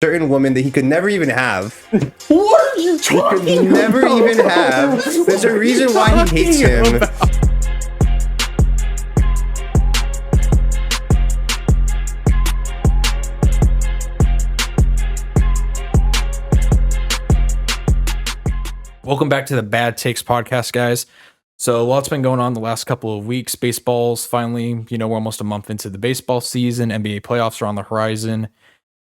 certain woman that he could never even have. What are you talking He could never about? even have. There's a reason why he hates him. Welcome back to the Bad Takes podcast, guys. So a lot's been going on the last couple of weeks. Baseball's finally, we're almost a month into the baseball season. NBA playoffs are on the horizon.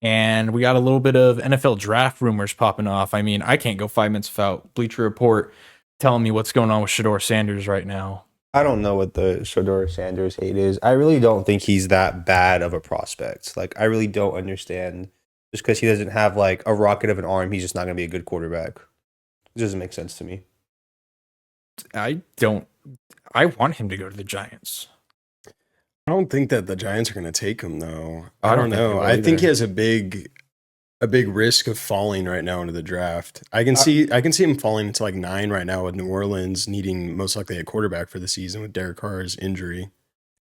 And we got a little bit of NFL draft rumors popping off. I mean, I can't go 5 minutes without Bleacher Report telling me what's going on with Shedeur Sanders right now. I don't know what the Shedeur Sanders hate is. I really don't think he's that bad of a prospect. Like, I really don't understand. Just because he doesn't have, like, a rocket of an arm, he's just not going to be a good quarterback. It doesn't make sense to me. I want him to go to the Giants. I don't think that the Giants are going to take him, though. I I don't don't think they know. will I think either. he has a big risk of falling right now into the draft. I can see him falling into like 9 right now with New Orleans needing most likely a quarterback for the season with Derek Carr's injury.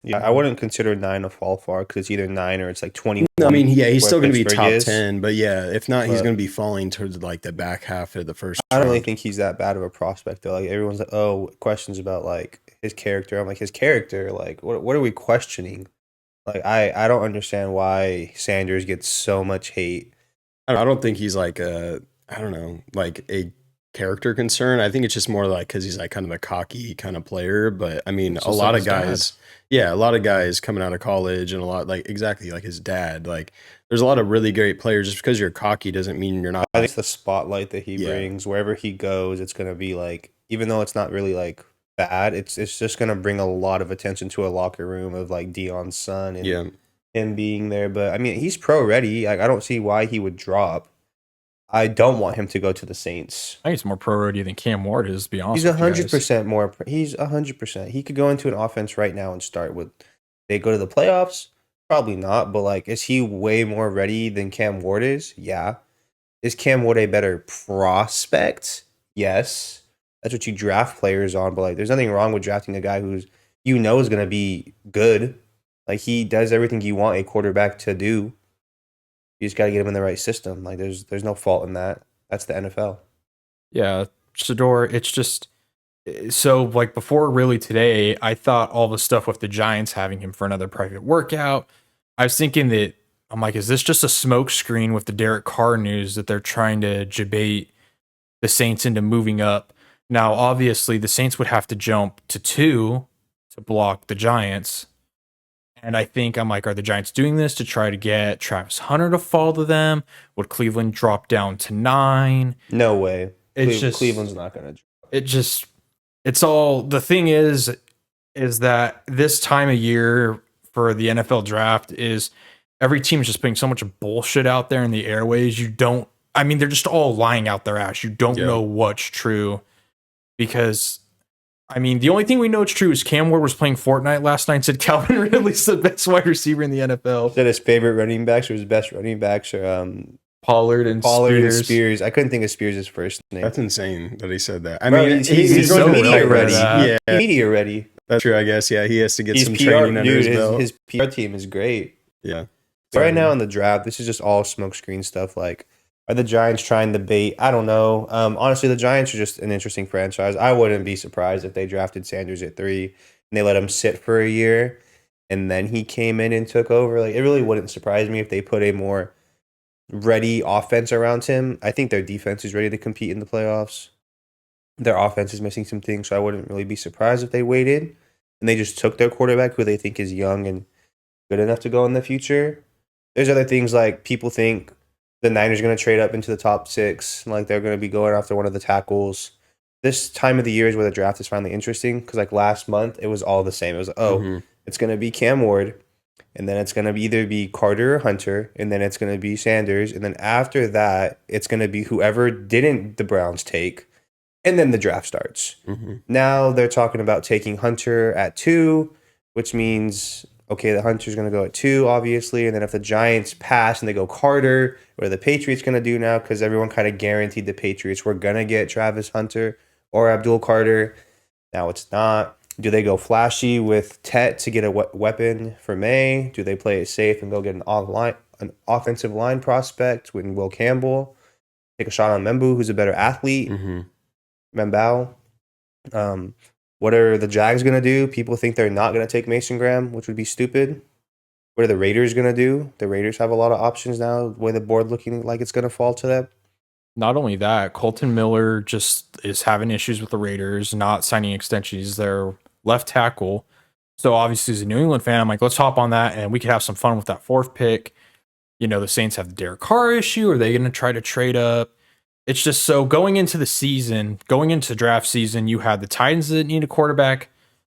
Yeah, I wouldn't consider 9 a fall far because it's either 9 or it's like 21. I mean, yeah, he's where still going to be Pittsburgh top is. 10, but yeah, if not, he's But- going to be falling towards like the back half of the first I don't really round. think he's that bad of a prospect though. Like everyone's like, oh, questions about like his character. I'm like, his character. Like, what are we questioning? Like, I don't understand why Sanders gets so much hate. I don't think he's like a character concern. I think it's just more like because he's like kind of a cocky kind of player. But I mean, It's a just lot like of his guys, a lot of guys coming out of college and a lot like exactly like his dad. Like, there's a lot of really great players. Just because you're cocky doesn't mean you're not. I think it's the spotlight that he Yeah. brings wherever he goes. It's gonna be like, even though it's not really like bad, it's just gonna bring a lot of attention to a locker room of like Dion's son and Yeah, him being there. But I mean, he's pro ready. Like, I don't see why he would drop. I don't want him to go to the Saints. I think it's more pro-ready than Cam Ward is, to be honest He's with you guys. 100% more. He's 100%. He could go into an offense right now and start with. They go to the playoffs? Probably not. But like, is he way more ready than Cam Ward is? Yeah. Is Cam Ward a better prospect? Yes. That's what you draft players on. But like, there's nothing wrong with drafting a guy who's is going to be good. Like, he does everything you want a quarterback to do. You just got to get him in the right system. Like, there's no fault in that. That's the NFL. Yeah, Shedeur, it's just so like before really today, I thought all the stuff with the Giants having him for another private workout. I was thinking that I'm like, is this just a smoke screen with the Derek Carr news that they're trying to debate the Saints into moving up? Now, obviously, the Saints would have to jump to 2 to block the Giants. And I think I'm like, are the Giants doing this to try to get Travis Hunter to fall to them? Would Cleveland drop down to 9? No way. It's just Cleveland's not going to. It's all the thing is that this time of year for the NFL draft is every team is just putting so much bullshit out there in the airways. They're just all lying out their ass. You don't know what's true because the only thing we know it's true is Cam Ward was playing Fortnite last night and said Calvin Ridley's the best wide receiver in the NFL. Said his favorite running backs or his best running backs are Pollard and Spears. I couldn't think of Spears' first name. that's insane that he said that. I Bro, mean, he's so going to media ready. Yeah, He's media ready. that's true. I guess. Yeah, he has to get He's some PR, training under dude. his belt. His PR team is great. Yeah. But right now in the draft, this is just all smokescreen stuff. Like, are the Giants trying to bait? I don't know. Honestly, the Giants are just an interesting franchise. I wouldn't be surprised if they drafted Sanders at 3 and they let him sit for a year and then he came in and took over. Like, it really wouldn't surprise me if they put a more ready offense around him. I think their defense is ready to compete in the playoffs. Their offense is missing some things, so I wouldn't really be surprised if they waited and they just took their quarterback who they think is young and good enough to go in the future. There's other things like people think the Niners are going to trade up into the top 6. Like, they're going to be going after one of the tackles. This time of the year is where the draft is finally interesting because, like, last month, it was all the same. It was, it's going to be Cam Ward, and then it's going to either be Carter or Hunter, and then it's going to be Sanders, and then after that, it's going to be whoever didn't the Browns take, and then the draft starts. Now they're talking about taking Hunter at 2, which means, okay, the Hunter's going to go at 2, obviously. And then if the Giants pass and they go Carter, what are the Patriots going to do now? Because everyone kind of guaranteed the Patriots were going to get Travis Hunter or Abdul Carter. Now it's not. Do they go flashy with Tet to get a weapon for May? Do they play it safe and go get an an offensive line prospect with Will Campbell. Take a shot on Membu, who's a better athlete. Membao. What are the Jags going to do? People think they're not going to take Mason Graham, which would be stupid. What are the Raiders going to do? The Raiders have a lot of options now, the way the board looking like it's going to fall to them. Not only that, Colton Miller just is having issues with the Raiders, not signing extensions. Their left tackle. So obviously, as a New England fan, I'm like, let's hop on that and we could have some fun with that 4th pick. You know, the Saints have the Derek Carr issue. Are they going to try to trade up? It's just so going into the season, going into draft season, you had the Titans that need a quarterback,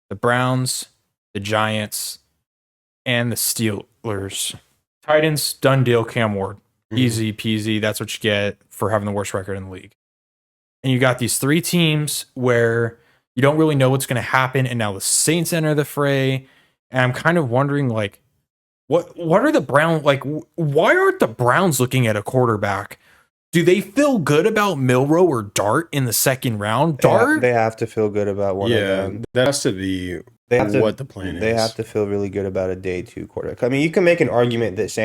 the Browns, the Giants, and the Steelers. Titans, done deal, Cam Ward. Easy peasy. That's what you get for having the worst record in the league. And you got these 3 teams where you don't really know what's going to happen. And now the Saints enter the fray. And I'm kind of wondering, like, what are the Browns, like, why aren't the Browns looking at a quarterback? Do they feel good about Milroe or Dart in the 2nd round? Dart? They have to feel good about one of them. That has to be what the plan is. They have to feel really good about a day 2 quarterback. I mean, you can make an argument that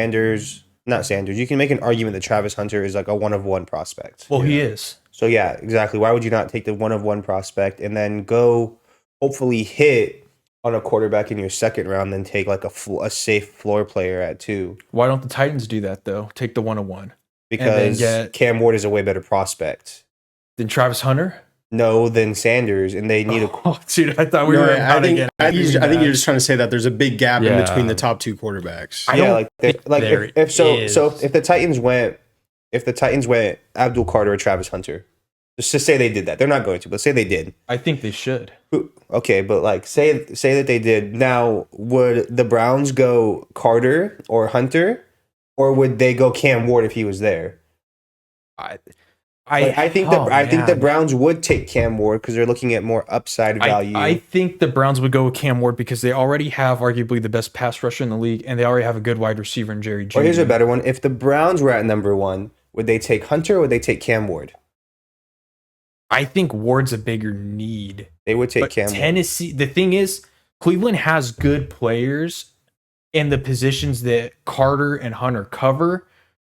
you can make an argument that Travis Hunter is like a 1-of-1 prospect. Well, he is. So yeah, exactly. Why would you not take the 1-of-1 prospect and then go hopefully hit on a quarterback in your 2nd round, then take like a safe floor player at 2? Why don't the Titans do that though? Take the 1-of-1. Because Cam Ward is a way better prospect than Travis Hunter. No, than Sanders, and they need a. Dude, I thought we were. I think you're just trying to say that there's a big gap in between the top 2 quarterbacks. If the Titans went Abdul Carter or Travis Hunter, just to say they did that, they're not going to, but say they did. I think they should. Okay, but like say that they did. Now, would the Browns go Carter or Hunter, or would they go Cam Ward if he was there? I think the Browns would take Cam Ward because they're looking at more upside value. I think the Browns would go with Cam Ward because they already have arguably the best pass rusher in the league, and they already have a good wide receiver in Jerry Jeudy. Or here's a better one: if the Browns were at number 1, would they take Hunter or would they take Cam Ward? I think Ward's a bigger need. They would take Cam Ward. Tennessee. The thing is, Cleveland has good players in the positions that Carter and Hunter cover.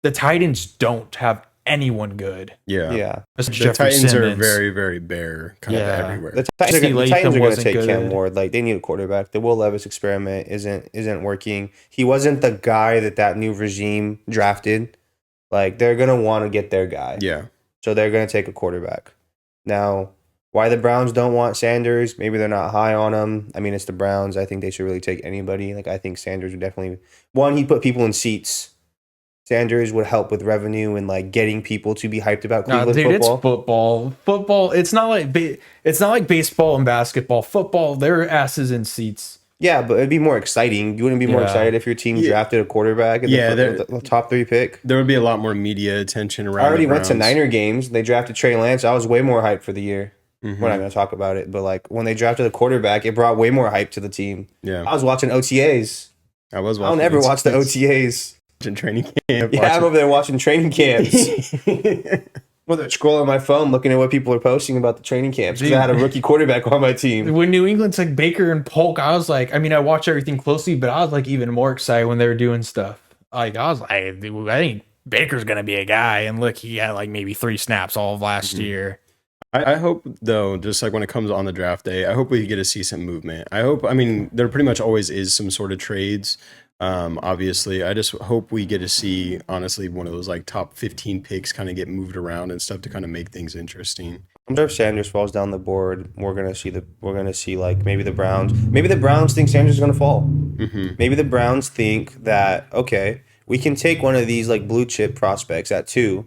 The Titans don't have anyone good. Yeah. The Titans are very, very bare kind of everywhere. The Titans are going to take Cam Ward. Like, they need a quarterback. The Will Levis experiment isn't working. He wasn't the guy that new regime drafted. Like, they're going to want to get their guy. Yeah. So they're going to take a quarterback. Now, why the Browns don't want Sanders? Maybe they're not high on him. I mean, it's the Browns. I think they should really take anybody. Like, I think Sanders would definitely... One, he put people in seats. Sanders would help with revenue and like getting people to be hyped about Cleveland football. It's football. Football. It's not like baseball and basketball. Football. Their asses in seats. Yeah, but it'd be more exciting. You wouldn't be more excited if your team drafted a quarterback at the top 3 pick. There would be a lot more media attention around. I already went to Niner games. They drafted Trey Lance. I was way more hyped for the year. Mm-hmm. We're not going to talk about it, but like when they drafted a quarterback, it brought way more hype to the team. Yeah, I was watching OTAs. I was. I'll never watch the OTAs. Training camp. Yeah, I'm over there watching training camps. Well, they're scrolling my phone, looking at what people are posting about the training camps. Because I had a rookie quarterback on my team. When New England took Baker and Polk, I was like, I mean, I watch everything closely, but I was like even more excited when they were doing stuff. Like I was like, I think Baker's gonna be a guy, and look, he had like maybe 3 snaps all of last year. I hope, though, just like when it comes on the draft day, I hope we get to see some movement. I mean, there pretty much always is some sort of trades. Obviously, I just hope we get to see, honestly, one of those like top 15 picks kind of get moved around and stuff to kind of make things interesting. I'm sure if Sanders falls down the board, we're gonna see like maybe the Browns think Sanders is gonna fall. Mm-hmm. Maybe the Browns think that okay, we can take one of these like blue chip prospects at 2,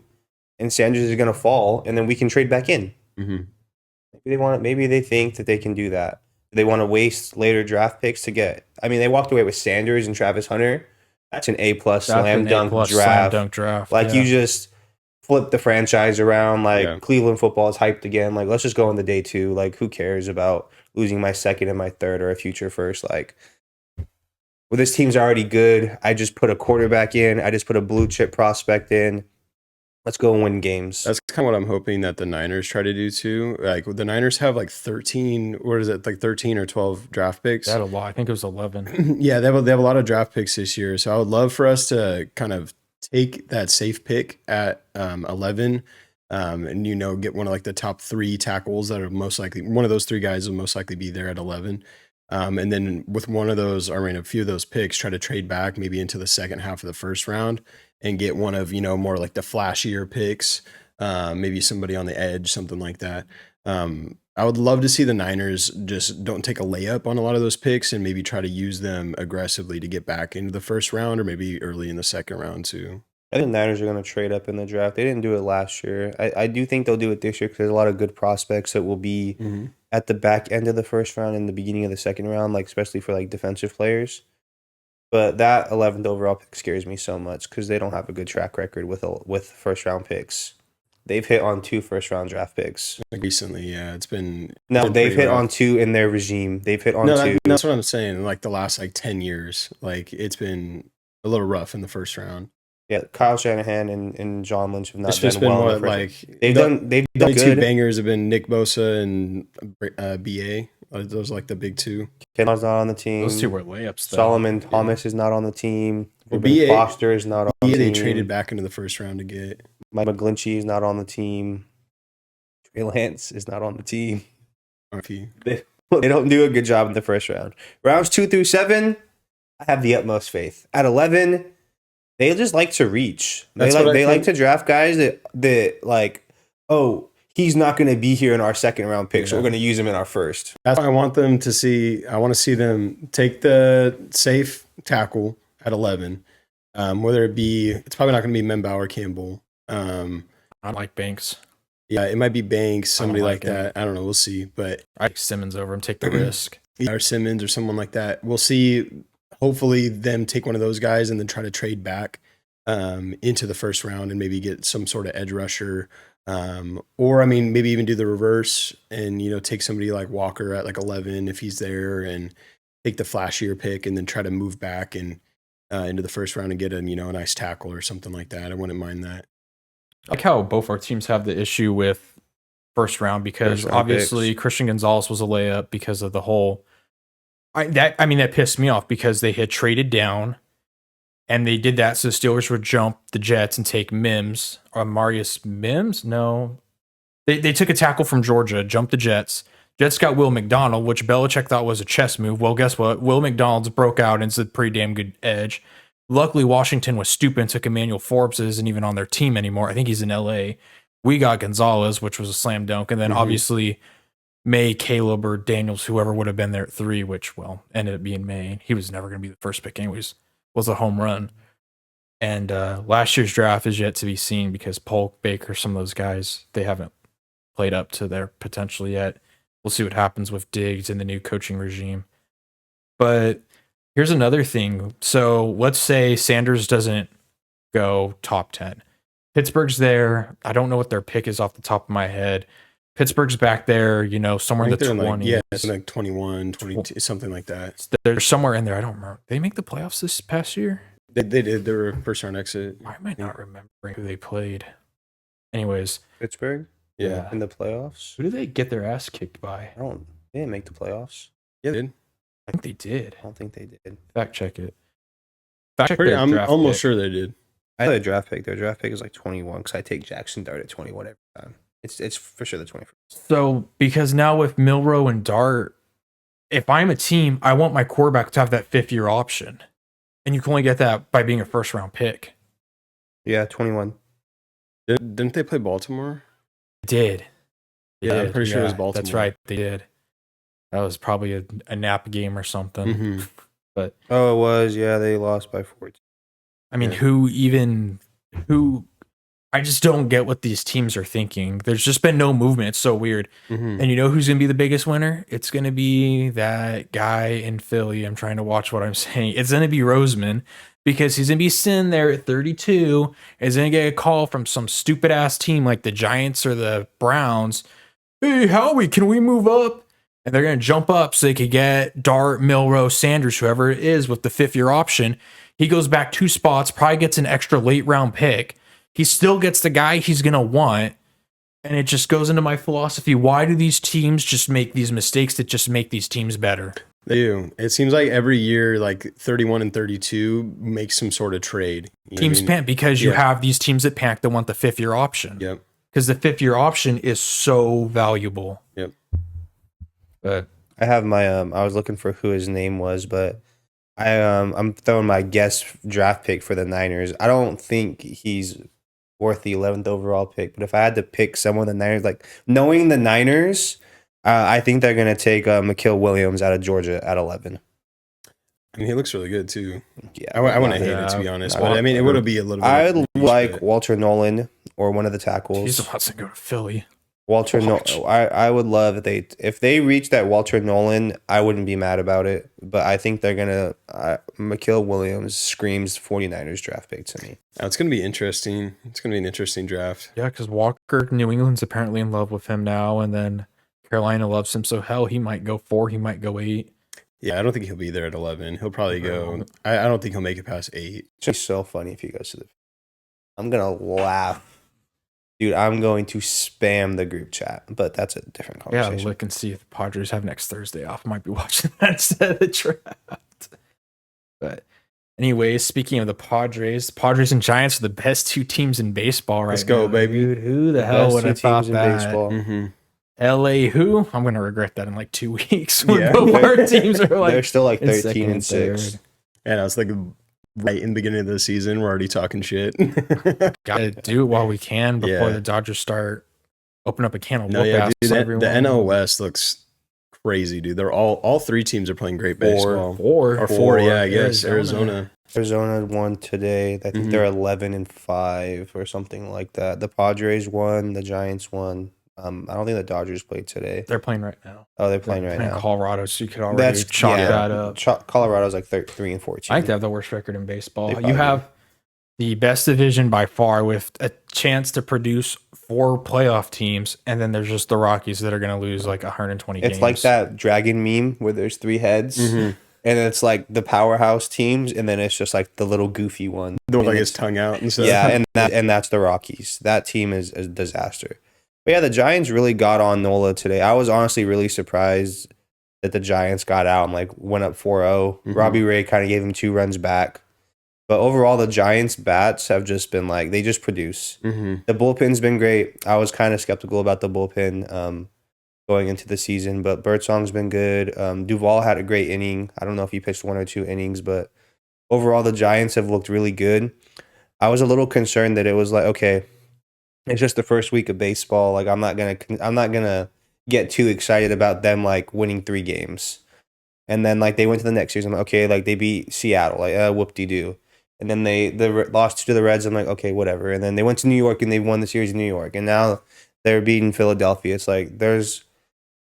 and Sanders is gonna fall, and then we can trade back in. Mm-hmm. Maybe they think that they can do that. They want to waste later draft picks to get. I mean, they walked away with Sanders and Travis Hunter. That's an A+ slam dunk draft. Like you just flip the franchise around. Like Cleveland football is hyped again. Like let's just go on the day 2. Like who cares about losing my 2nd and my 3rd or a future 1st? Like, well, this team's already good. I just put a quarterback in. I just put a blue chip prospect in. Let's go win games. That's kind of what I'm hoping that the Niners try to do too. Like the Niners have like 13, what is it, like 13 or 12 draft picks? They had a lot. I think it was 11. Yeah, they have a lot of draft picks this year. So I would love for us to kind of take that safe pick at 11, and get one of like the top 3 tackles that are most likely. One of those 3 guys will most likely be there at 11. And then with one of those, or I mean, a few of those picks, try to trade back maybe into the second half of the first round and get one of, more like the flashier picks, maybe somebody on the edge, something like that. I would love to see the Niners just don't take a layup on a lot of those picks and maybe try to use them aggressively to get back into the first round or maybe early in the second round too. I think the Niners are going to trade up in the draft. They didn't do it last year. I do think they'll do it this year because there's a lot of good prospects that will be at the back end of the first round and the beginning of the second round, like especially for like defensive players. But that 11th overall pick scares me so much because they don't have a good track record with first round picks. They've hit on 2 first round draft picks. Like recently, yeah, it's been They've hit rough. on 2 in their regime. They've hit on 2. That's what I'm saying. Like the last 10 years, like it's been a little rough in the first round. Yeah, Kyle Shanahan and John Lynch have not It's just done been well. what, like They've done the good. 2 bangers have been Nick Bosa and B.A. Those are like the big 2. Kinlaws not on the team. Those 2 were layups. Though. Solomon Thomas is not on the team. Well, Ruben Foster is not on the team. They traded back into the first round to get. Mike McGlinchey is not on the team. Trey Lance is not on the team. They don't do a good job in the first round. Rounds 2 through 7, I have the utmost faith. At 11, they just like to reach. They like to draft guys that like, oh, he's not going to be here in our second round pick, so we're going to use him in our first. That's what I want them to see. I want to see them take the safe tackle at 11. Whether it be, it's probably not going to be Memba or Campbell. I like Banks. Yeah, it might be Banks, somebody like him. that. I don't know. We'll see. But I like Simmons over him. Take the risk. Or Simmons or someone like that. We'll see. Hopefully, them take one of those guys and then try to trade back into the first round and maybe get some sort of edge rusher. Or, I mean, maybe even do the reverse and, take somebody like Walker at like 11 if he's there and take the flashier pick and then try to move back and into the first round and get a nice tackle or something like that. I wouldn't mind that. I like how both our teams have the issue with first round because obviously picks. Christian Gonzalez was a layup because of the whole. That pissed me off because they had traded down, and they did that so the Steelers would jump the Jets and take Mims or Marius Mims. No, they took a tackle from Georgia, jumped the Jets. Jets got Will McDonald, which Belichick thought was a chess move. Well, guess what? Will McDonald's broke out and is a pretty damn good edge. Luckily, Washington was stupid and took Emmanuel Forbes, isn't even on their team anymore. I think he's in LA. We got Gonzalez, which was a slam dunk. And then obviously May, Caleb, or Daniels, whoever would have been there at 3, which, ended up being May. He was never going to be the first pick anyways. Was a home run. And last year's draft is yet to be seen because Polk, Baker, some of those guys, they haven't played up to their potential yet. We'll see what happens with Diggs and the new coaching regime. But here's another thing. So let's say Sanders doesn't go top 10. Pittsburgh's there. I don't know what their pick is off the top of my head. Pittsburgh's back there, somewhere in the 20s. It's like 21, 22, something like that. They're somewhere in there. I don't remember. Did they make the playoffs this past year? They did. They were first round exit. Why am I not remembering who they played? Anyways. Pittsburgh? Yeah. In the playoffs? Who did they get their ass kicked by? They didn't make the playoffs. Yeah, they did. I think they did. I don't think they did. Fact check it. I'm almost sure they did. I had a draft pick. Their draft pick is like 21 because I take Jackson Dart at 21 every time. It's for sure the 21st. So because now with Milroe and Dart, if I'm a team, I want my quarterback to have that 5th-year option. And you can only get that by being a first-round pick. Yeah, 21. Didn't they play Baltimore? Did. I'm pretty sure it was Baltimore. That's right, they did. That was probably a nap game or something. Mm-hmm. But it was. Yeah, they lost by 14. I mean, who I just don't get what these teams are thinking. There's just been no movement. It's so weird. Mm-hmm. And you know who's going to be the biggest winner? It's going to be that guy in Philly. I'm trying to watch what I'm saying. It's going to be Roseman because he's going to be sitting there at 32. He's going to get a call from some stupid ass team like the Giants or the Browns. Hey, Howie, can we move up? And they're going to jump up so they could get Dart, Milroe, Sanders, whoever it is with the 5th-year option. He goes back 2 spots, probably gets an extra late round pick. he still gets the guy he's going to want. And it just goes into my philosophy. Why do these teams just make these mistakes that just make these teams better? They do. It seems like every year, like 31 and 32 make some sort of trade. Teams panic because you have these teams that panic that want the 5th-year option. Yep. Because the 5th-year option is so valuable. Yep. But I have my I was looking for who his name was, but I'm throwing my guess draft pick for the Niners. I don't think he's worth the 11th overall pick, but if I had to pick someone the Niners, like knowing the Niners, I think they're gonna take Mikael Williams out of Georgia at 11. I mean, he looks really good too. Yeah, I want to hate it, to be honest, but I mean, it would be a little bit. I would like Walter Nolan or one of the tackles. he's about to go to Philly. Walter Nolan. I would love if they reach that Walter Nolan, I wouldn't be mad about it. But I think they're gonna Mikael Williams screams 49ers draft pick to me. It's gonna be interesting. It's gonna be an interesting draft. Yeah, because Walker, New England's apparently in love with him now, and then Carolina loves him. So hell, he might go 4, he might go 8. Yeah, I don't think he'll be there at 11. He'll probably go. I don't think he'll make it past 8. It's just so funny if he goes to the. I'm gonna laugh. Dude, I'm going to spam the group chat, but that's a different Yeah, conversation. look and see if the Padres have next Thursday off. I might be watching that instead of the draft. But anyways, speaking of the Padres and Giants are the best 2 teams in baseball right now. Let's go, baby. Dude, who the hell Best would two have thought teams in that? baseball. Mm-hmm. LA who? I'm going to regret that in like 2 weeks when Yeah. both our teams are like They're still like in 13 second and 6. third. And I was like, right in the beginning of the season, we're already talking shit. Gotta do it while we can before Yeah. the Dodgers start open up a can of No, whoop yeah, ass dude, to the everyone. NL West looks crazy, dude. They're all 3 teams are playing great baseball. Four. Or 4, yeah, I guess. Arizona. Arizona won today. I think they're 11 and 5 or something like that. The Padres won. The Giants won. I don't think the Dodgers played today. They're playing right now. Oh, they're playing right Playing now. Colorado, so you could already chalk that up. Colorado's like 3 and 14. I think they have the worst record in baseball. They You probably have the best division by far with a chance to produce 4 playoff teams, and then there's just the Rockies that are going to lose like 120 games. It's like that dragon meme where there's 3 heads, and it's like the powerhouse teams, and then it's just like the little goofy one. The one like his tongue out and stuff. Yeah, and that's the Rockies. That team is a disaster. But yeah, the Giants really got on Nola today. I was honestly really surprised that the Giants got out and like went up 4-0. Robbie Ray kind of gave him 2 runs back. But overall, the Giants' bats have just been like, they just produce. The bullpen's been great. I was kind of skeptical about the bullpen going into the season, but Birdsong's been good. Duvall had a great inning. I don't know if he pitched 1 or 2 innings, but overall, the Giants have looked really good. I was a little concerned that it was like, okay, it's just the first week of baseball. Like I'm not gonna get too excited about them like winning 3 games, and then like they went to the next series. I'm like, okay, like they beat Seattle, like whoop de doo, and then they lost to the Reds. I'm like, okay, whatever. And then they went to New York and they won the series in New York, and now they're beating Philadelphia. It's like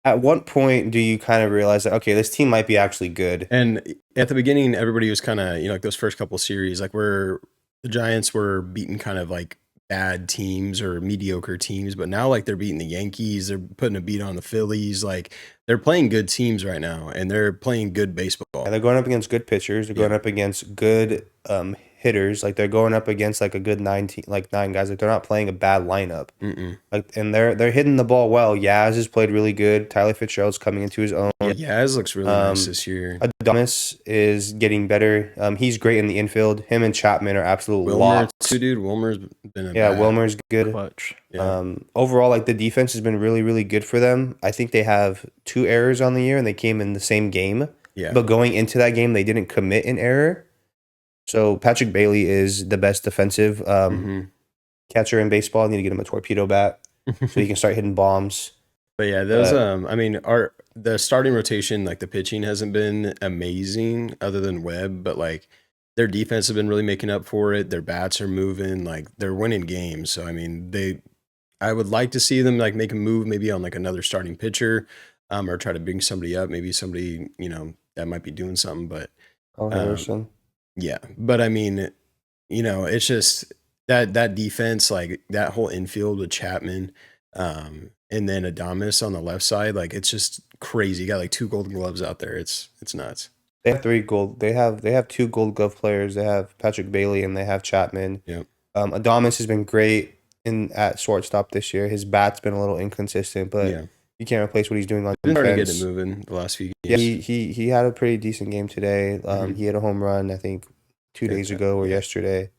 at what point do you kind of realize that okay, this team might be actually good? And at the beginning, everybody was kind of like those first couple series, like where the Giants were beating kind of like bad teams or mediocre teams, but now like they're beating the Yankees, they're putting a beat on the Phillies, like they're playing good teams right now and they're playing good baseball. And they're going up against good pitchers, they're going up against good hitters, like they're going up against like a good 9 guys, like they're not playing a bad lineup. Like and they're hitting the ball well. Yaz has played really good. Tyler Fitzgerald's coming into his own. Yeah, Yaz looks really nice this year. Adonis is getting better. He's great in the infield. Him and Chapman are absolute Wilmer locks. too, dude. Wilmer's been a Wilmer's good. clutch. Overall, like the defense has been really, really good for them. I think they have 2 errors on the year, and they came in the same game. Yeah. But going into that game, they didn't commit an error. So Patrick Bailey is the best defensive catcher in baseball. I need to get him a torpedo bat so he can start hitting bombs. But yeah, those I mean, the starting rotation, like the pitching hasn't been amazing other than Webb, but like their defense has been really making up for it. Their bats are moving, like they're winning games. So I mean, I would like to see them like make a move maybe on like another starting pitcher, or try to bring somebody up, maybe somebody, that might be doing something, but Harrison. yeah, but I mean, it's just that defense, like that whole infield with Chapman, and then Adames on the left side, like it's just crazy. You got like 2 Gold Gloves out there. It's nuts. They have 3 gold. They have 2 Gold Glove players. They have Patrick Bailey and they have Chapman. Yep. Adames has been great at shortstop this year. His bat's been a little inconsistent, but Yeah. you can't replace what he's doing on Been trying to get defense. it moving the last few Yeah, games. he had a pretty decent game today. Mhm. He hit a home run, I think, 2 days ago or Yeah. yesterday.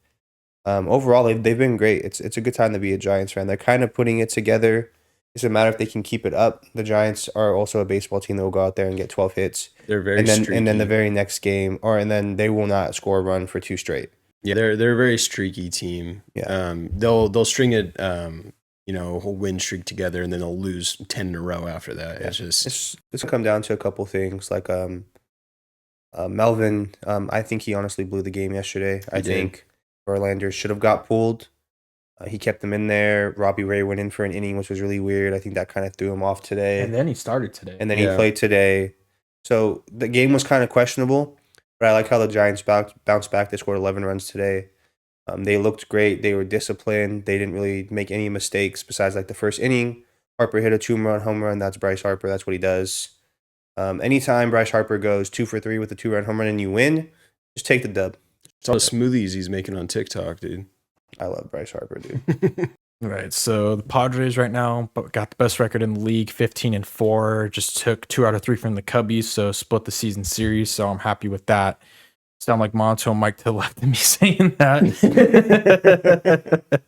Overall, they've been great. It's a good time to be a Giants fan. They're kind of putting it together. It's a matter if they can keep it up. The Giants are also a baseball team that will go out there and get 12 hits, They're very and then streaky. the very next game, and then they will not score a run for 2 straight. Yeah, they're a very streaky team. Yeah. They'll string it, a whole win streak together, and then they'll lose 10 in a row after that. Yeah. It's just It's come down to a couple things like Melvin. I think he honestly blew the game yesterday. I He did. think Verlander should have got pulled. He kept them in there. Robbie Ray went in for an inning, which was really weird. I think that kind of threw him off today. And then he started today. And then Yeah. he played today. So the game was kind of questionable, but I like how the Giants bounced back. They scored 11 runs today. They looked great. They were disciplined. They didn't really make any mistakes besides like the first inning. Harper hit a 2-run home run. That's Bryce Harper. That's what he does. Anytime Bryce Harper goes 2 for 3 with a 2-run home run and you win, just take the dub. it's all the smoothies he's making on TikTok, dude. I love Bryce Harper, dude. Right. So the Padres right now got the best record in the league, 15-4. Just took 2 out of 3 from the Cubbies, so split the season series. So I'm happy with that. Sound like Monto Mike to the left of me saying that.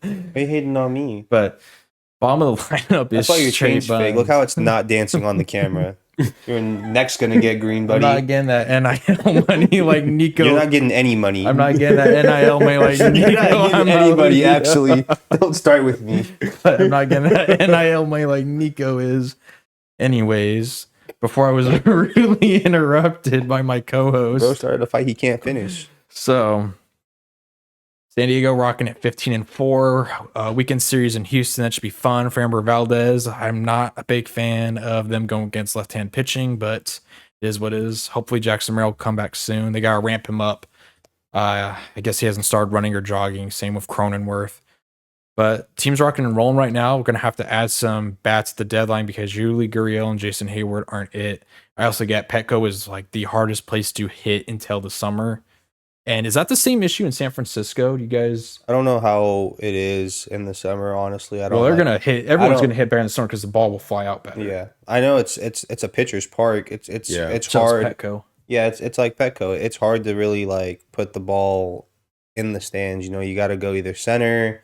Are you hating on me? But bottom of the lineup That's is why your straight change fake. Look buns. how it's not dancing on the camera. Your neck's gonna get green, I'm buddy. not getting that NIL money like Nico. You're not getting any money. I'm not getting that NIL money like Nico. You're not getting I'm not anybody, getting- actually. Don't start with me. But I'm not getting that NIL money like Nico is. Anyways, before I was rudely interrupted by my Bro co-host. started a fight he can't finish. So San Diego rocking at 15-4. Weekend series in Houston. That should be fun for Amber Valdez. I'm not a big fan of them going against left-hand pitching, but it is what it is. Hopefully Jackson Merrill will come back soon. They got to ramp him up. I guess he hasn't started running or jogging. Same with Cronenworth. But team's rocking and rolling right now. We're going to have to add some bats at the deadline because Yuli Gurriel and Jason Hayward aren't it. I also get Petco is like the hardest place to hit until the summer. And is that the same issue in San Francisco? Do you guys? I don't know how it is in the summer, honestly. I don't Well, they're like- gonna hit. Everyone's don't- gonna hit better in the summer because the ball will fly out better. Yeah. I know it's a pitcher's park. It's Yeah. it's So is hard. Petco. Yeah, it's like Petco. It's hard to really like put the ball in the stands. You know, you got to go either center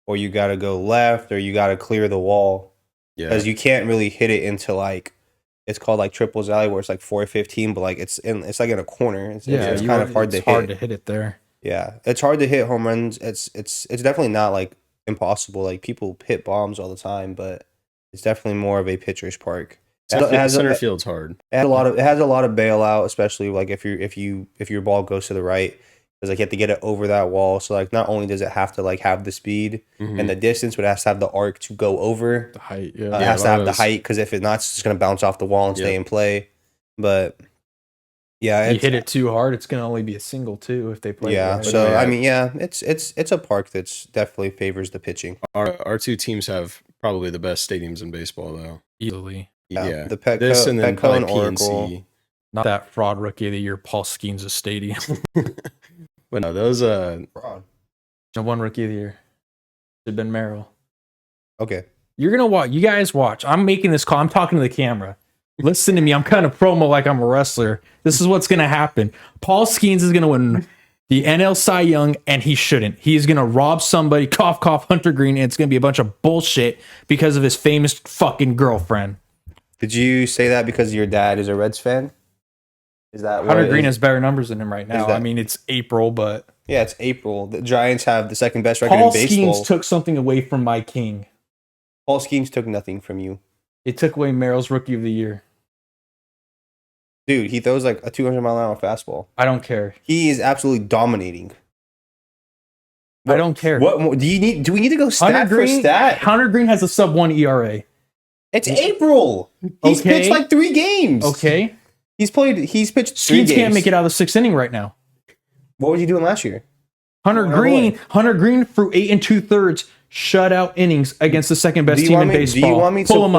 or you got to go left or you got to clear the wall Yeah. because you can't really hit it into like it's called like Triples Alley where it's like 415, but like it's like in a corner. It's kind of hard to hit. Hard to hit it there. Yeah, it's hard to hit home runs. It's definitely not like impossible. Like people hit bombs all the time, but it's definitely more of a pitcher's park. Center field's hard. It has a lot of bailout, especially like if your ball goes to the right, because like you have to get it over that wall. So like not only does it have to like have the speed Mhm. and the distance, but it has to have the arc to go over. The height. It Yeah. has a to lot have of the those- height because if it's not, it's just gonna bounce off the wall and stay Yeah. in play. But yeah, You hit it too hard, it's gonna only be a single too if they play. it Yeah, right. so yeah. I mean, yeah, it's a park that's definitely favors the pitching. Our two teams have probably the best stadiums in baseball, though. easily. Yeah, the Petco, This and then Petco and probably Oracle. PNC. Not that fraud rookie of the year, Paul Skeens' stadium. But no, those Fraud. No one rookie of the year. Should have been Merrill. Okay, You're gonna watch. You guys watch. I'm making this call. I'm talking to the camera. Listen to me. I'm kind of promo like I'm a wrestler. This is what's gonna happen. Paul Skeens is gonna win the NL Cy Young, and he shouldn't. He's gonna rob somebody. Cough, cough. Hunter Green. And it's gonna be a bunch of bullshit because of his famous fucking girlfriend. did you say that because your dad is a Reds fan? Is that Hunter what Green is- has better numbers than him right now. that- I mean, it's April, but Yeah, it's April. The Giants have the second best record Paul in baseball. Skeens took something away from my king. Paul Skeens took nothing from you, It took away Merrill's rookie of the year. dude. He throws like a 200-mile-an-hour fastball. I don't care. He is absolutely dominating. I don't care. What more, do you need? Do we need to go Hunter stat for Green, stat? Hunter Green has a sub 1 ERA. It's April. He's Okay. pitched like 3 games. Okay. He's pitched 3 Skeens games. can't make it out of the 6th inning right now. What was he doing last year? Hunter Green threw 8 2/3 shutout innings against the second best team in baseball. Do you want me to pull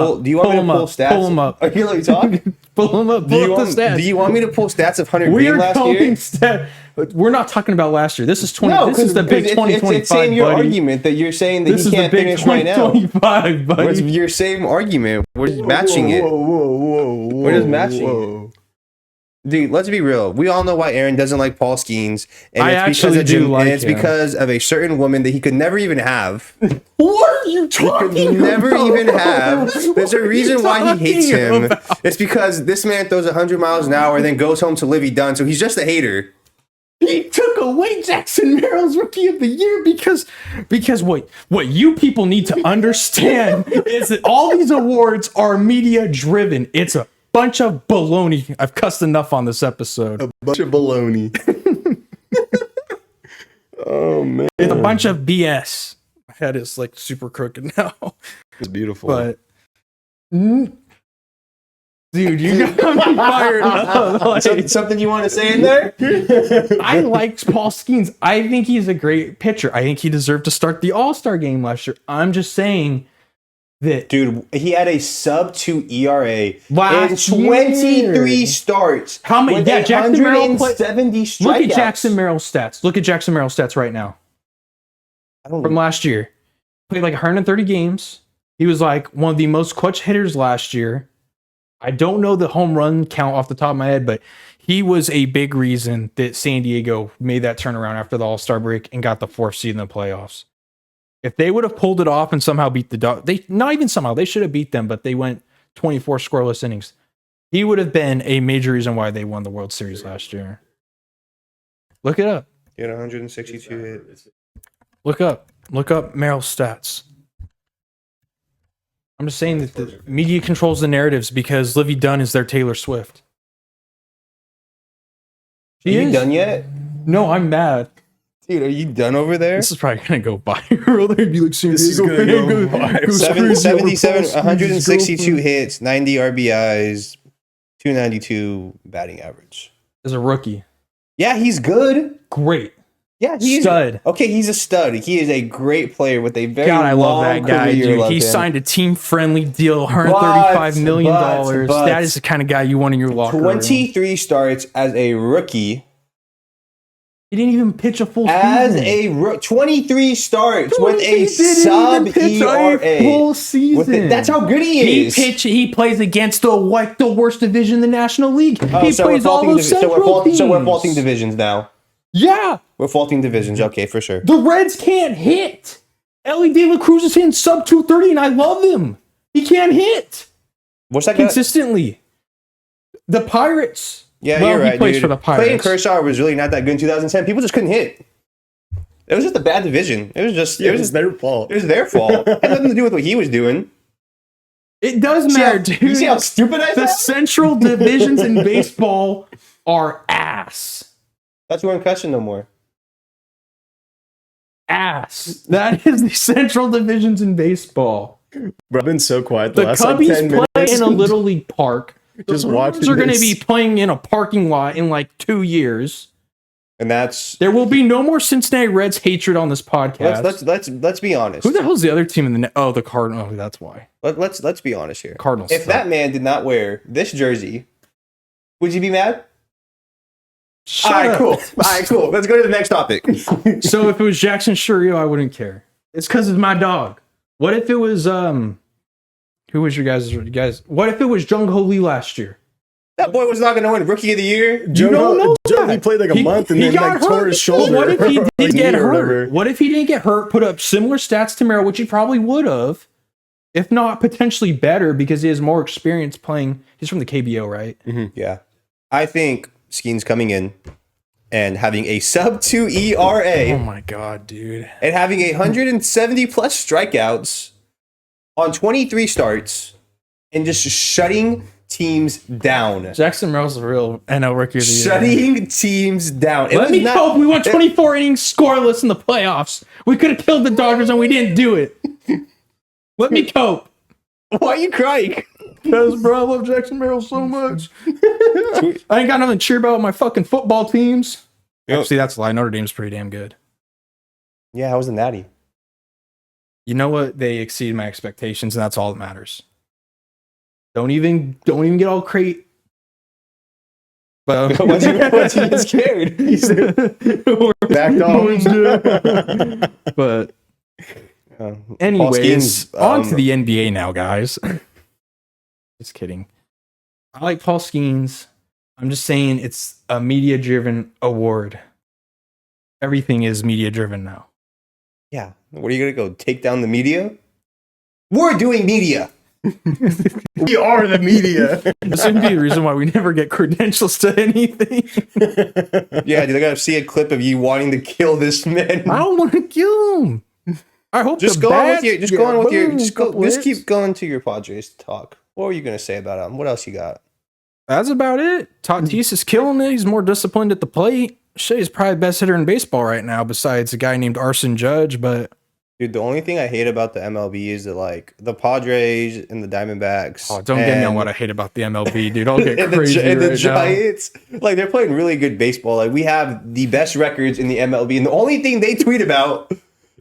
stats? Pull him up. Are you letting me talk? Pull him up. Pull up the stats. Do you want me to pull stats of Hunter Green last year? We're not talking about last year. This is 20. No, this is the big 2025. It's saying your argument that you're saying that he can't finish right now. 2025, buddy. What's your same argument? We're just matching it. We're just matching it. Dude, let's be real. We all know why Aaron doesn't like Paul Skeens, and it's because of a certain woman that he could never even have. What are you talking about? Never even have. There's a reason why he hates him. It's because this man throws 100 miles an hour and then goes home to live he done. So he's just a hater. He took away Jackson Merrill's Rookie of the Year because what you people need to understand is that all these awards are media driven. It's a bunch of baloney. I've cussed enough on this episode. A bunch of baloney. Oh man, it's a bunch of BS. My head is like super crooked now. It's beautiful, but dude, you got me fired up. Like, something you want to say in there? I like Paul Skeens. I think he's a great pitcher. I think he deserved to start the All-Star game last year. I'm just saying that, dude, he had a sub-2 ERA last in 23 starts. How many? Yeah, Jackson Merrill played 70 strikeouts. Look at Jackson Merrill's stats. Look at Jackson Merrill's stats right now. From last year, played like 130 games. He was like one of the most clutch hitters last year. I don't know the home run count off the top of my head, but he was a big reason that San Diego made that turnaround after the All-Star break and got the 4th seed in the playoffs. If they would have pulled it off and somehow beat the Dodgers, they should have beat them, but they went 24 scoreless innings. He would have been a major reason why they won the World Series last year. Look it up. He had 162 hits. Look up Merrill's stats. I'm just saying that the media controls the narratives because Livy Dunn is their Taylor Swift. Are you done yet? No, I'm mad. Dude, are you done over there? This is probably going to go viral. They'd be like, this is going to go viral. 77, 162 hits, 90 RBIs, 292 batting average. As a rookie. Yeah, he's good. Great. Yeah, he's stud. Okay, he's a stud. He is a great player with a very I love that guy, dude. He signed a team-friendly deal, $135 million. That is the kind of guy you want in your locker room. 23 starts as a rookie. He didn't even pitch a full season. 23 starts with a sub-ERA. Full season. That's how good he is. He plays against the worst division in the National League. He plays all those Central teams. So we're faulting divisions now. Yeah. We're faulting divisions. Okay, for sure. The Reds can't hit. Ellie De La Cruz is hitting sub 230, and I love him. He can't hit. What's that consistently? The Pirates. Yeah, you're right, he plays for the Pirates. Clayton Kershaw was really not that good in 2010. People just couldn't hit. It was just a bad division. It was just their fault. It was their fault. It had nothing to do with what he was doing. It does matter, dude. You see how stupid I The Central divisions in baseball are ass. That's you weren't question no more. Ass. That is the Central divisions in baseball. Bro, I've been so quiet the last Cubbies 10 minutes. play in a little league park. Just watching. They're going to be playing in a parking lot in like 2 years. And there will be no more Cincinnati Reds hatred on this podcast. Let's be honest. Who the hell's the other team in the the Cardinals? Oh, that's why. Let's be honest here. Cardinals. If that man did not wear this jersey, would you be mad? All right, cool. Let's go to the next topic. So if it was Jackson Chourio, I wouldn't care. It's because it's my dog. What if it was who was your guys? What if it was Jung Ho Lee last year? That boy was not going to win Rookie of the Year. You don't know that. He played like a month and then like tore his shoulder. What if he didn't get hurt? What if he didn't get hurt? Put up similar stats to Merrill, which he probably would have, if not potentially better, because he has more experience playing. He's from the KBO, right? Mm-hmm. Yeah, I think Skeen's coming in and having a sub-2 ERA. Oh my god, dude! And having 170 plus strikeouts on 23 starts, and just shutting teams down. Jackson Merrill's a real NL Rookie of the Year. Shutting teams down. Let me hope we went 24 innings scoreless in the playoffs. We could have killed the Dodgers and we didn't do it. Let me cope. Why are you crying? Because, bro, I love Jackson Merrill so much. I ain't got nothing to cheer about with my fucking football teams. Actually, that's a lie. Notre Dame's pretty damn good. Yeah, how was the Natty? You know what? They exceeded my expectations, and that's all that matters. Don't even get all crate. But Once you get scared, he said, backed off. But Paul anyways, Skeens, on to the NBA now, guys. Just kidding. I like Paul Skeens. I'm just saying it's a media-driven award. Everything is media-driven now. Yeah. What are you gonna go take down the media? We're doing media. We are the media. This would be the reason why we never get credentials to anything. Yeah, dude, I gotta see a clip of you wanting to kill this man. I don't want to kill him. I hope Just the go on with bats your. Just get go on with your. boom, Just go. couple Just hits. keep going to your Padres talk. What were you gonna say about him? What else you got? That's about it. Tatis is killing it. He's more disciplined at the plate. Shea's probably the best hitter in baseball right now, besides a guy named Arson Judge. But Dude, the only thing I hate about the MLB is that like the Padres and the Diamondbacks. don't get me on what I hate about the MLB, dude. I'll get and crazy the right Giants, like they're playing really good baseball. Like we have the best records in the MLB, and the only thing they tweet about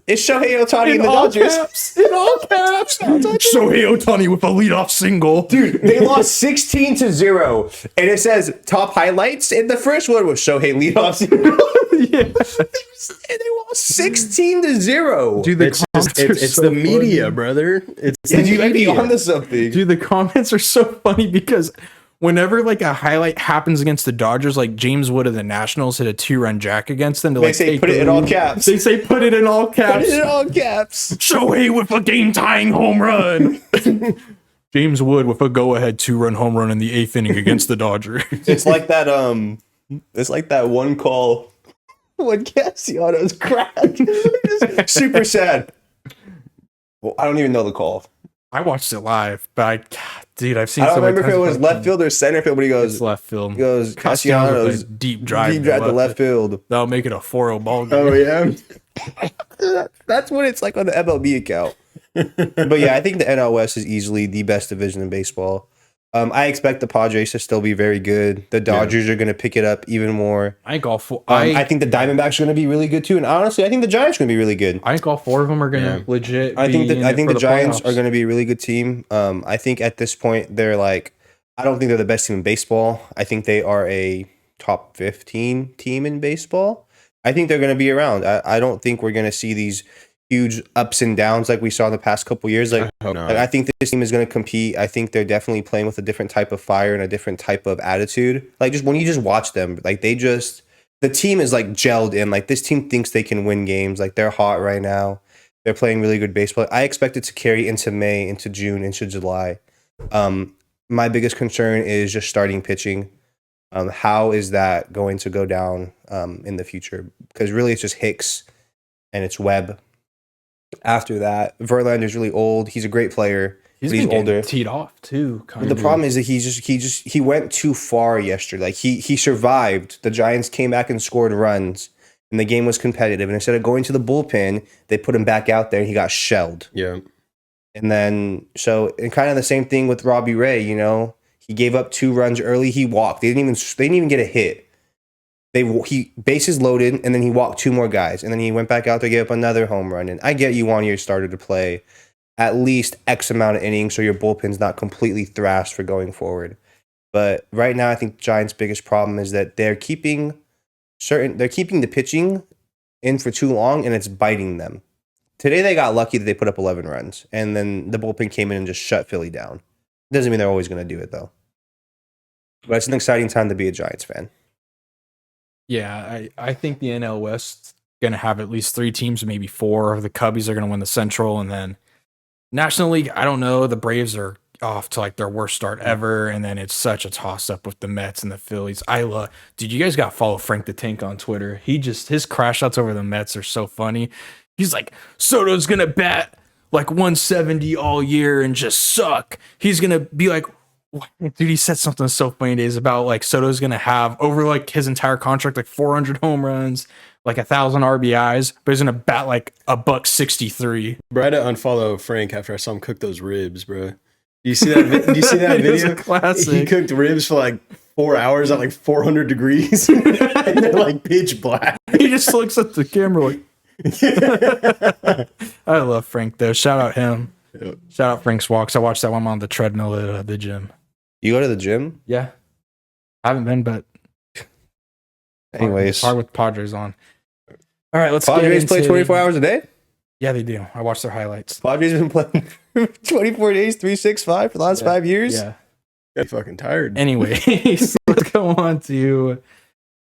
is Shohei Ohtani and the Dodgers. Caps, in all caps. Shohei Ohtani with a leadoff single. Dude, they lost 16-0, and it says top highlights, and the first one was Shohei leadoff single. Yeah. And they lost 16-0. Dude, the It's comments are it's so the media, funny. brother. It's Did the you might be media. onto something? Dude, the comments are so funny because whenever like a highlight happens against the Dodgers, like James Wood of the Nationals hit a 2-run jack against them. They say put it in all caps. They say put it in all caps. Put it in all caps. Shohei with a game-tying home run. James Wood with a go-ahead 2-run home run in the 8th inning against the Dodgers. It's like that. It's like that one call when Cassiano's cracked. Just super sad. Well, I don't even know the call. I watched it live, but dude, I've seen. I don't so many remember if it times was left field or center field, but he It's goes, left field. he goes, Castellanos Castellanos deep drive deep drive to left field. That'll make it a 4-0 ball game. Oh yeah. That's what it's like on the MLB account. But yeah, I think the NL West is easily the best division in baseball. I expect the Padres to still be very good. The Dodgers are going to pick it up even more. I think all four. I think the Diamondbacks are going to be really good too. And honestly, I think the Giants are going to be really good. I think all 4 of them are going to legit. I think the Giants playoffs. are going to be a really good team. I think at this point they're like, I don't think they're the best team in baseball. I think they are a top 15 team in baseball. I think they're going to be around. I don't think we're going to see these huge ups and downs like we saw in the past couple years. Like, I think this team is going to compete. I think they're definitely playing with a different type of fire and a different type of attitude. Like just when you just watch them, like the team is like gelled in. Like this team thinks they can win games. Like they're hot right now. They're playing really good baseball. I expect it to carry into May, into June, into July. My biggest concern is just starting pitching. How is that going to go down in the future? Because really it's just Hicks and it's Webb. After that, Verlander's really old. He's a great player. He's older. Teed off too. But the problem is that he went too far yesterday. Like he survived. The Giants came back and scored runs, and the game was competitive. And instead of going to the bullpen, they put him back out there, and he got shelled. Yeah. And then and kind of the same thing with Robbie Ray. You know, he gave up 2 runs early. He walked. They didn't even get a hit. He bases loaded, and then he walked 2 more guys, and then he went back out there, gave up another home run. And I get you want your starter to play at least X amount of innings so your bullpen's not completely thrashed for going forward. But right now, I think the Giants' biggest problem is that they're keeping the pitching in for too long, and it's biting them. Today they got lucky that they put up 11 runs, and then the bullpen came in and just shut Philly down. Doesn't mean they're always going to do it though. But it's an exciting time to be a Giants fan. Yeah, I think the NL West going to have at least 3 teams, maybe 4. The Cubbies are going to win the Central, and then National League, I don't know. The Braves are off to like their worst start ever, and then it's such a toss-up with the Mets and the Phillies. Dude, you guys got to follow Frank the Tank on Twitter. His crash outs over the Mets are so funny. He's like, Soto's going to bat like 170 all year and just suck. He's going to be like, dude, he said something so funny days about like Soto's gonna have over like his entire contract like 400 home runs, like 1,000 RBIs, but he's gonna bat like $163. Bro, I had to unfollow Frank after I saw him cook those ribs, bro. Do you see that? Do you see that It was video? a classic. He cooked ribs for like 4 hours at like 400 degrees, and they're like pitch black. He just looks at the camera like, I love Frank though. Shout out him. Yep. Shout out Frank's walks. I watched that one on the treadmill at the gym. You go to the gym? Yeah, I haven't been, but Anyways, hard with Padres on. All right, let's Padres get play into 24 hours a day? Yeah, they do. I watch their highlights. Padres have been playing 24 days, 365 for the last 5 years? Yeah. Got fucking tired. Anyways, let's go on to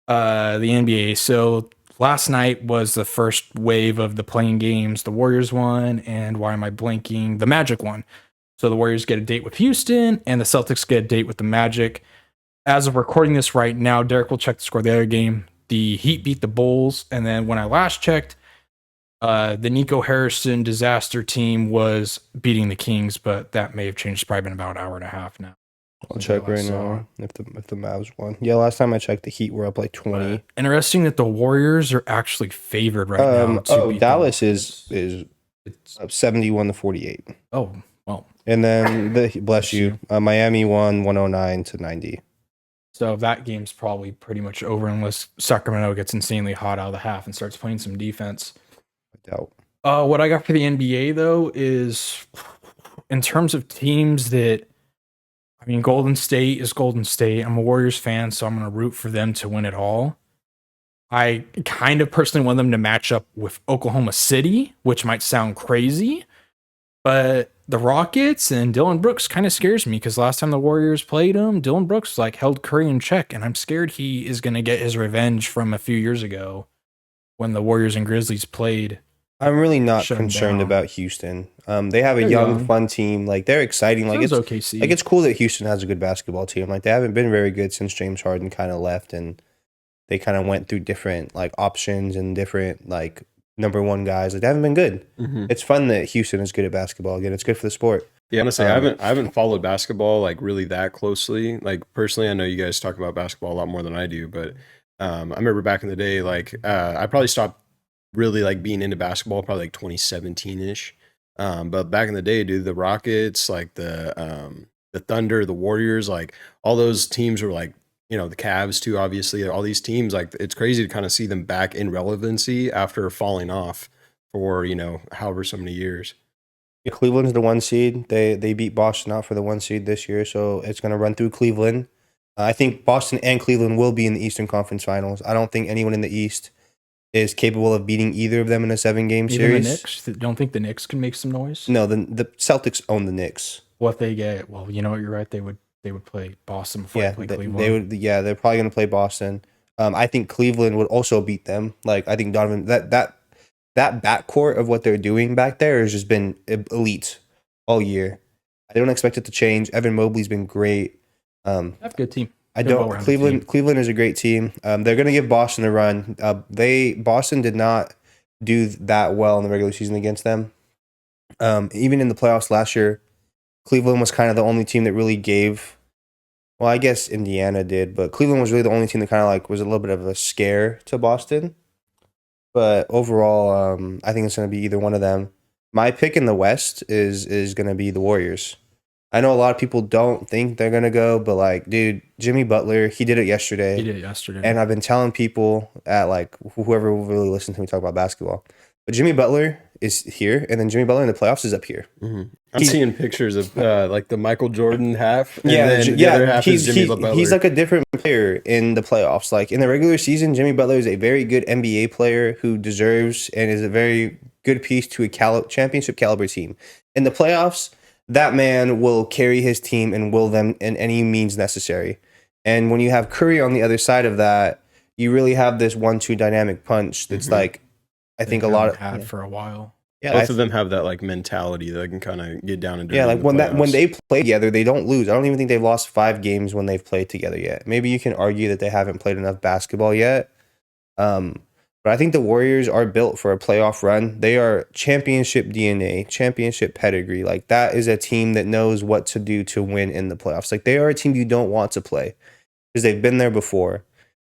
the NBA. So last night was the first wave of the playing games. The Warriors won, and why am I blanking? The Magic won. So the Warriors get a date with Houston, and the Celtics get a date with the Magic. As of recording this right now, Derek will check the score of the other game. The Heat beat the Bulls, and then when I last checked, the Nico Harrison disaster team was beating the Kings, but that may have changed. It's probably been about an hour and a half now. I'll check right now if the Mavs won. Yeah, last time I checked, the Heat were up like 20. Interesting that the Warriors are actually favored right now. To beat Dallas is up 71 to 48. Oh, well. And then bless you, Miami won 109 to 90. So that game's probably pretty much over unless Sacramento gets insanely hot out of the half and starts playing some defense. I doubt. What I got for the NBA though is in terms of teams that, I mean, Golden State is Golden State. I'm a Warriors fan, so I'm going to root for them to win it all. I kind of personally want them to match up with Oklahoma City, which might sound crazy, but the Rockets and Dylan Brooks kind of scares me because last time the Warriors played him, Dylan Brooks like held Curry in check, and I'm scared he is going to get his revenge from a few years ago when the Warriors and Grizzlies played. I'm really not concerned about Houston. They have a young, fun team. Like they're exciting. Like it's OKC. Like it's cool that Houston has a good basketball team. Like they haven't been very good since James Harden kind of left, and they kind of went through different like options and different like number one guys. Like they haven't been good. Mm-hmm. It's fun that Houston is good at basketball again. It's good for the sport. Yeah, honestly, I haven't followed basketball like really that closely. Like personally, I know you guys talk about basketball a lot more than I do, but I remember back in the day, like I probably stopped really like being into basketball probably like 2017-ish. But back in the day, dude, the Rockets, like the Thunder, the Warriors, like all those teams were like, you know, the Cavs too, obviously, all these teams, like it's crazy to kind of see them back in relevancy after falling off for, you know, however so many years. Yeah, Cleveland's the 1 seed. They beat Boston out for the 1 seed this year, so it's going to run through Cleveland. I think Boston and Cleveland will be in the Eastern Conference Finals. I don't think anyone in the East is capable of beating either of them in a 7-game series. The Knicks? Don't think the Knicks can make some noise? No, the Celtics own the Knicks. What they get? Well, you know what? You're right. They would play Boston before they play Cleveland. They would. Yeah, they're probably going to play Boston. I think Cleveland would also beat them. Like I think Donovan that backcourt of what they're doing back there has just been elite all year. I don't expect it to change. Evan Mobley's been great. That's a good team. Cleveland is a great team. They're going to give Boston a run. Boston did not do that well in the regular season against them. Even in the playoffs last year, Cleveland was kind of the only team that really gave. Well, I guess Indiana did, but Cleveland was really the only team that kind of like was a little bit of a scare to Boston. But overall, I think it's going to be either one of them. My pick in the West is going to be the Warriors. I know a lot of people don't think they're going to go, but like, dude, Jimmy Butler, he did it yesterday. And I've been telling people at like whoever will really listen to me talk about basketball. But Jimmy Butler is here, and then Jimmy Butler in the playoffs is up here. Mm-hmm. I'm seeing pictures of like the Michael Jordan half. And yeah, then the other half is Jimmy Butler. He's like a different player in the playoffs. Like in the regular season, Jimmy Butler is a very good NBA player who deserves and is a very good piece to a championship caliber team. In the playoffs, that man will carry his team and will them in any means necessary. And when you have Curry on the other side of that, you really have this 1-2 dynamic punch that's like, I think a lot of had for a while. Yeah, both of them have that like mentality that can kind of get down and do. Yeah, like when they play together, they don't lose. I don't even think they've lost 5 games when they've played together yet. Maybe you can argue that they haven't played enough basketball yet. But I think the Warriors are built for a playoff run. They are championship DNA, championship pedigree. Like that is a team that knows what to do to win in the playoffs. Like they are a team you don't want to play because they've been there before.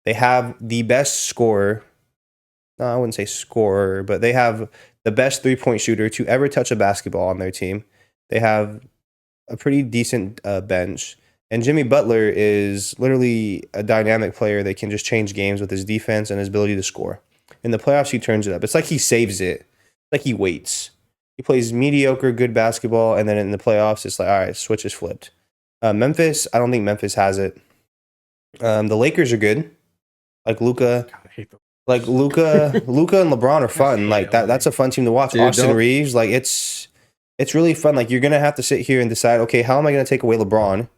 They have the best scorer. No, I wouldn't say scorer, but they have the best 3-point shooter to ever touch a basketball on their team. They have a pretty decent bench. And Jimmy Butler is literally a dynamic player that can just change games with his defense and his ability to score. In the playoffs, he turns it up. It's like he saves it. Like he waits. He plays mediocre, good basketball, and then in the playoffs, it's like, all right, switch is flipped. Memphis, I don't think Memphis has it. The Lakers are good. Like Luka. I hate the Luka and LeBron are fun. Like that's a fun team to watch. Dude, Austin Reeves, like it's really fun. Like you're gonna have to sit here and decide, okay, how am I gonna take away LeBron?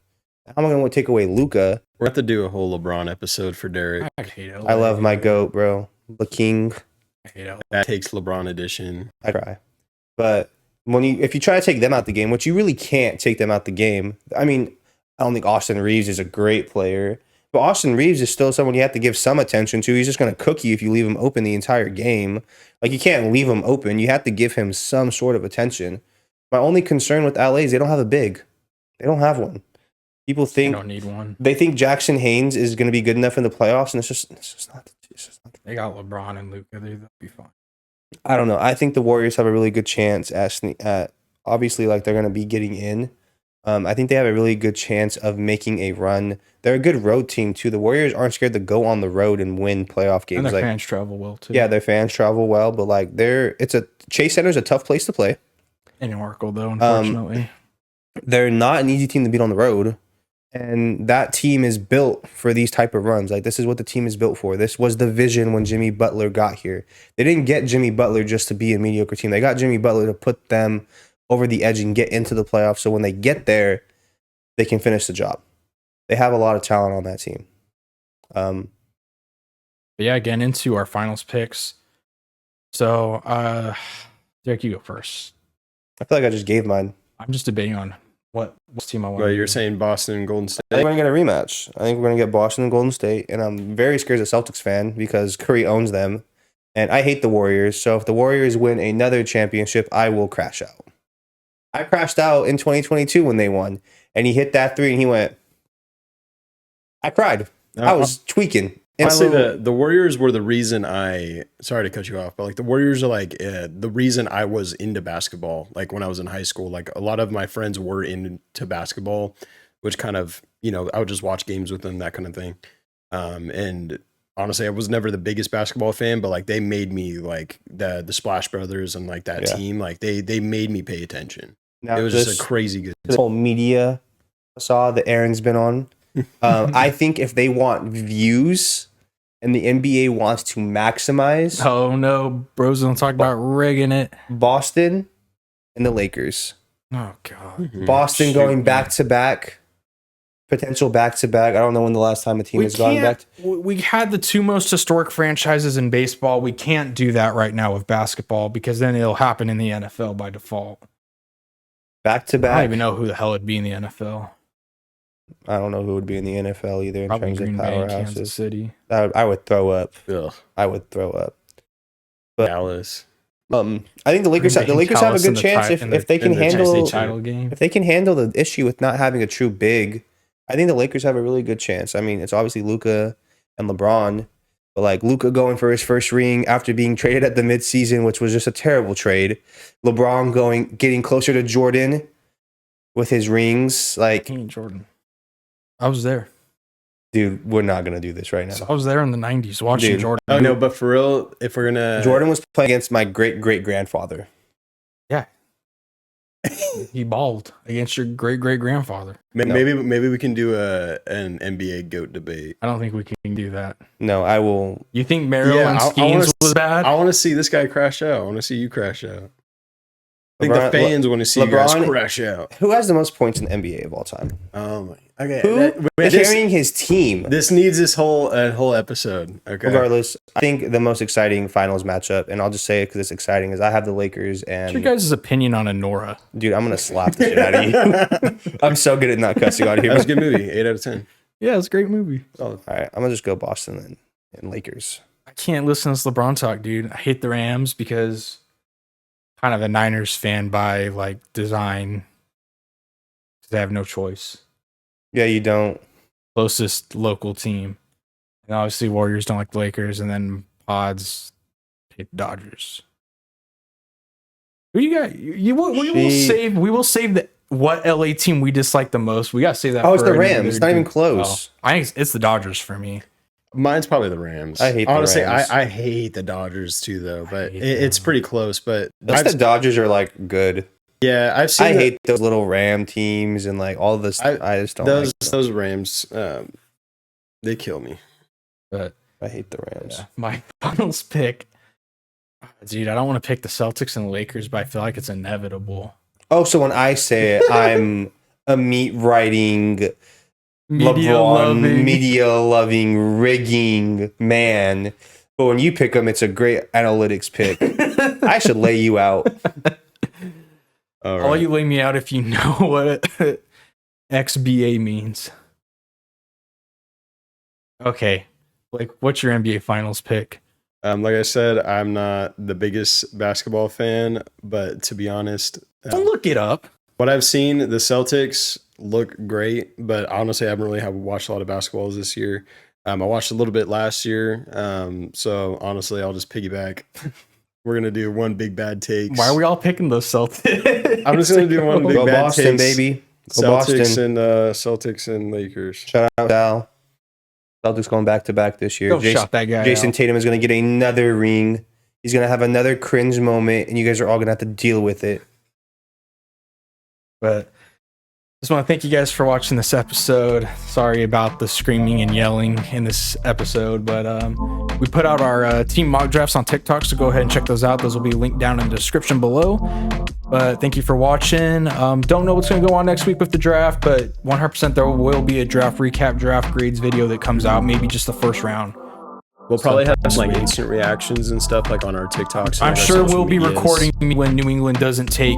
How am I gonna take away Luka? We're going to have to do a whole LeBron episode for Derek. I hate LA. I love my GOAT, bro. The king. I hate LA. That takes LeBron edition. I cry. But if you try to take them out the game, which you really can't take them out the game. I mean, I don't think Austin Reeves is a great player. But Austin Reeves is still someone you have to give some attention to. He's just going to cook you if you leave him open the entire game. Like, you can't leave him open. You have to give him some sort of attention. My only concern with LA is they don't have a big. They don't have one. People think They don't need one. they think Jackson Haynes is going to be good enough in the playoffs, and it's just not. They got LeBron and Luka. They'll be fine. I don't know. I think the Warriors have a really good chance at obviously, like, they're going to be getting in. I think they have a really good chance of making a run. They're a good road team too. The Warriors aren't scared to go on the road and win playoff games. And their like, fans travel well too. yeah, their fans travel well, but like Chase Center's a tough place to play. In Oracle though, unfortunately. They're not an easy team to beat on the road, and that team is built for these type of runs. Like, this is what the team is built for. This was the vision when Jimmy Butler got here. They didn't get Jimmy Butler just to be a mediocre team. They got Jimmy Butler to put them over the edge and get into the playoffs. So when they get there, they can finish the job. They have a lot of talent on that team. But yeah, getting into our finals picks. So, Derek, you go first. I feel like I just gave mine. I'm just debating on what team I want. Well, you're saying Boston and Golden State. I think we're going to get a rematch. I think we're going to get Boston and Golden State. And I'm very scared as a Celtics fan because Curry owns them. And I hate the Warriors. So if the Warriors win another championship, I will crash out. I crashed out in 2022 when they won. And he hit that three and he went, I cried. I was tweaking. Honestly, the Warriors were the reason sorry to cut you off, but like the Warriors are like the reason I was into basketball. Like when I was in high school, like a lot of my friends were into basketball, which kind of, I would just watch games with them, that kind of thing. And honestly, I was never the biggest basketball fan, but like they made me like the Splash Brothers and like that team, like they made me pay attention. Now, it was just a crazy good. The whole media saw that Aaron's been on. I think if they want views and the NBA wants to maximize, Oh no, bros don't talk about rigging it. Boston and the Lakers. Oh god. Boston Shoot, going man. back to back, potential back to back. I don't know when the last time a team has gone back. We had the two most historic franchises in baseball. We can't do that right now with basketball because then it'll happen in the NFL by default. Back to I don't back. even know who the hell would be in the NFL. I don't know who would be in the NFL either in Probably terms Green of Bay, Kansas powerhouses. City. I would throw up. Ugh, I would throw up. But Dallas. I think the Lakers Green Bay, have a Dallas in good the chance ti- if in the- they can in the handle Champions title game. if they can handle the issue with not having a true big. I think the Lakers have a really good chance. I mean, it's obviously Luka and LeBron, but like Luka going for his first ring after being traded at the midseason, which was just a terrible trade. LeBron getting closer to Jordan with his rings. Like, Jordan. I was there. dude, we're not gonna do this right now. So I was there in the 90s watching Dude. Jordan. Oh no, but for real, if we're gonna Jordan was playing against my great grandfather. Yeah. He balled against your great grandfather. maybe we can do an NBA GOAT debate. I don't think we can do that. No, I will. You think Maryland I Skeens wanna was bad? I want to see this guy crash out. I want to see you crash out. I think LeBron- the fans want to see you LeBron- guys crash out. Who has the most points in the NBA of all time? Oh my. Okay. Who is carrying his team? This needs this whole episode. Okay. Regardless, I think the most exciting finals matchup, and I'll just say it because it's exciting, is I have the Lakers What's and your guys' opinion on Honora? dude, I'm gonna slap the shit out of you. I'm so good at not cussing on That here. was a good movie. 8 out of 10. Yeah, it's a great movie. All right, I'm gonna just go Boston and Lakers. I can't listen to this LeBron talk, dude. I hate the Rams because kind of a Niners fan by like design. They have no choice. Yeah, you don't. Closest local team. And obviously Warriors don't like the Lakers, and then Pods hate the Dodgers. Who you got? We will save the what LA team we dislike the most. We gotta save that. Oh, it's for the another Rams. It's not even dude. close. Oh, I think it's the Dodgers for me. Mine's probably the Rams. I hate the Honestly, Rams. I hate the Dodgers too, though. But hate it's them. pretty close. But The Dodgers are like good. yeah, I've seen. I hate those little Ram teams and like all this. I just don't like them. those Rams. They kill me. But I hate the Rams. yeah, my finals pick, dude. I don't want to pick the Celtics and the Lakers, but I feel like it's inevitable. Oh, so when I say it, I'm a meat writing, Media loving. media loving, rigging man. But when you pick them, it's a great analytics pick. I should lay you out. All All right. you lay me out if you know what XBA means. Okay, like what's your NBA finals pick? Like I said, I'm not the biggest basketball fan, but to be honest, Don't look it up. what I've seen, the Celtics look great, but honestly, I haven't really watched a lot of basketballs this year. I watched a little bit last year, so honestly, I'll just piggyback. We're gonna do one big bad takes. Why are we all picking those Celtics? I'm just gonna do one big Go bad Boston, takes. baby. Go Celtics Boston. Celtics and Lakers. Shout out Al. Celtics going back to back this year. Go shot that guy. Jason out. Tatum is going to get another ring. He's going to have another cringe moment, and you guys are all going to have to deal with it. But just want to thank you guys for watching this episode. Sorry about the screaming and yelling in this episode, but we put out our team mock drafts on TikTok, so go ahead and check those out. Those will be linked down in the description below. But thank you for watching. Don't know what's going to go on next week with the draft, but 100% there will be a draft recap, draft grades video that comes out, maybe just the first round. We'll probably have Sometime like this week. instant reactions and stuff like on our TikToks. and I'm our sure social we'll be medias. recording when New England doesn't take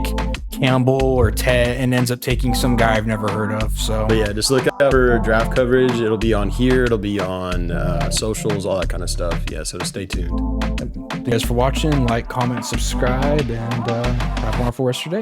Campbell or Ted and ends up taking some guy I've never heard of. So But yeah, just look out for draft coverage. It'll be on here. It'll be on socials, all that kind of stuff. Yeah, so stay tuned. thank you guys for watching. Like, comment, subscribe, and have a wonderful rest of your day.